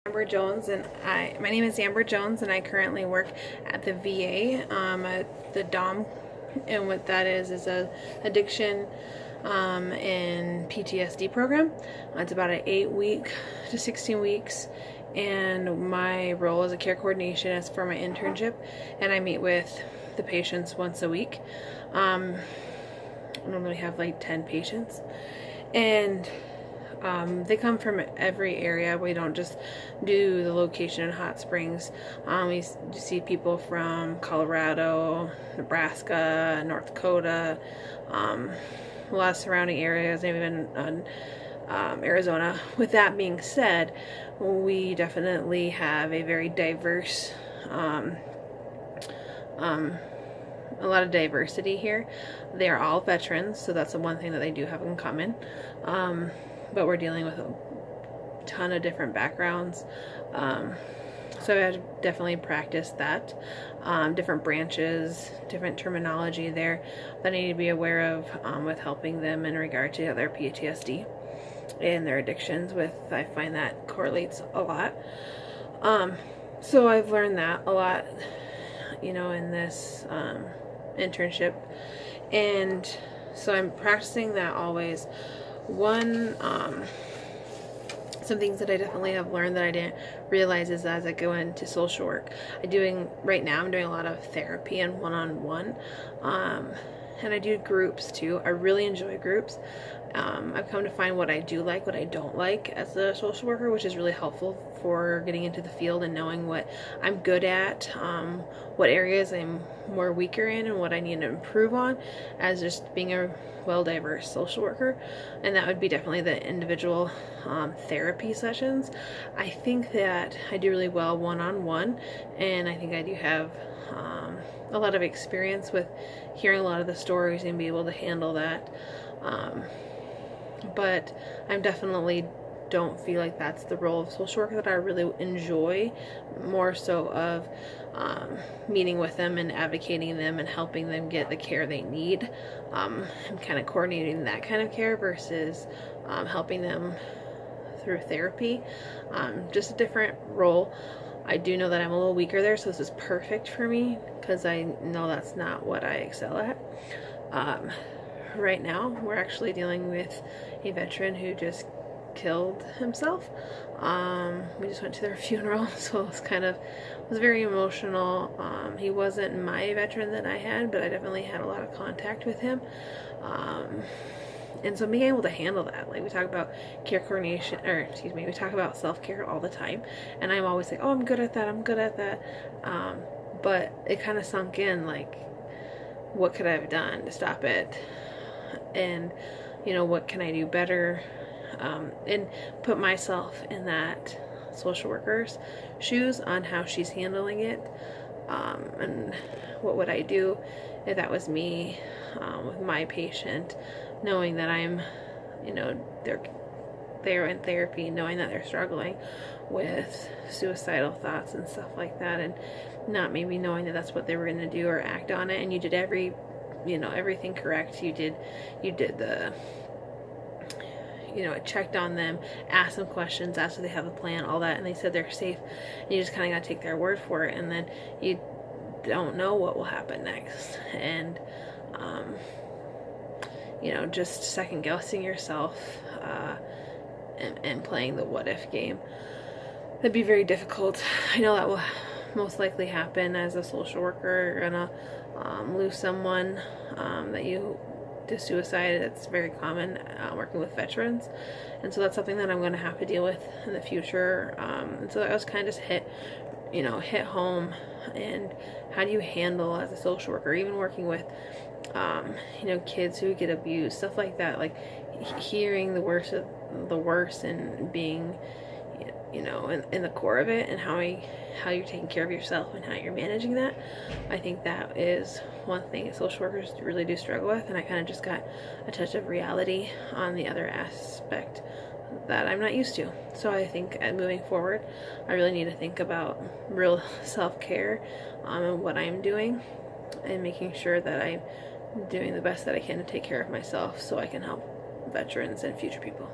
Amber Jones, and my name is Amber Jones, and I currently work at the VA at the DOM, and what that is a addiction and PTSD program. It's about an 8-week to 16 weeks, and my role as a care coordination is for my internship, and I meet with the patients once a week. I normally have like 10 patients, and they come from every area. We don't just do the location in Hot Springs. We see people from Colorado, Nebraska, North Dakota, a lot of surrounding areas, maybe even Arizona. With that being said, we definitely have a very diverse, a lot of diversity here. They are all veterans, so that's the one thing that they do have in common. But we're dealing with a ton of different backgrounds. So I had to definitely practice that. Different branches, different terminology there that I need to be aware of with helping them in regard to their PTSD and their addictions. I find that correlates a lot. So I've learned that a lot, in this internship. And so I'm practicing that always. Some things that I definitely have learned that I didn't realize is as I go into social work, right now I'm doing a lot of therapy and one-on-one, and I do groups too. I really enjoy groups. I've come to find what I do like, what I don't like as a social worker, which is really helpful for getting into the field and knowing what I'm good at, what areas I'm more weaker in, and what I need to improve on as just being a well-diverse social worker. And that would be definitely the individual therapy sessions. I think that I do really well one-on-one, and I think I do have a lot of experience with hearing a lot of the stories and be able to handle that. But I'm definitely don't feel like that's the role of social worker that I really enjoy, more so of meeting with them and advocating them and helping them get the care they need, and kind of coordinating that kind of care versus helping them through therapy. Just a different role. I do know that I'm a little weaker there, so this is perfect for me because I know that's not what I excel at. Right now, we're actually dealing with a veteran who just killed himself. We just went to their funeral, so it was very emotional. He wasn't my veteran that I had, but I definitely had a lot of contact with him. And so being able to handle that, like we talk about care coordination, we talk about self-care all the time, and I'm always like, oh, I'm good at that. But it kind of sunk in, like, what could I have done to stop it? And, what can I do better? And put myself in that social worker's shoes on how she's handling it. And what would I do if that was me with my patient, knowing that I'm, they're in therapy, knowing that they're struggling with suicidal thoughts and stuff like that, and not maybe knowing that that's what they were going to do or act on it, and you did everything correct. You did the, I checked on them, asked them questions, asked if they have a plan, all that, and they said they're safe, and you just kind of got to take their word for it, and then you don't know what will happen next, and just second guessing yourself, and playing the what if game. That'd be very difficult. I know that will most likely happen as a social worker. You're gonna lose someone that you to suicide. It's very common working with veterans, and so that's something that I'm going to have to deal with in the future. And so that was kind of just hit home. And how do you handle as a social worker, even working with kids who get abused, stuff like that, like hearing the worst of the worst and being in the core of it, and how you're taking care of yourself and how you're managing that. I think that is one thing that social workers really do struggle with, and I kind of just got a touch of reality on the other aspect that I'm not used to. So I think moving forward, I really need to think about real self-care, and what I'm doing, and making sure that I'm doing the best that I can to take care of myself so I can help veterans and future people.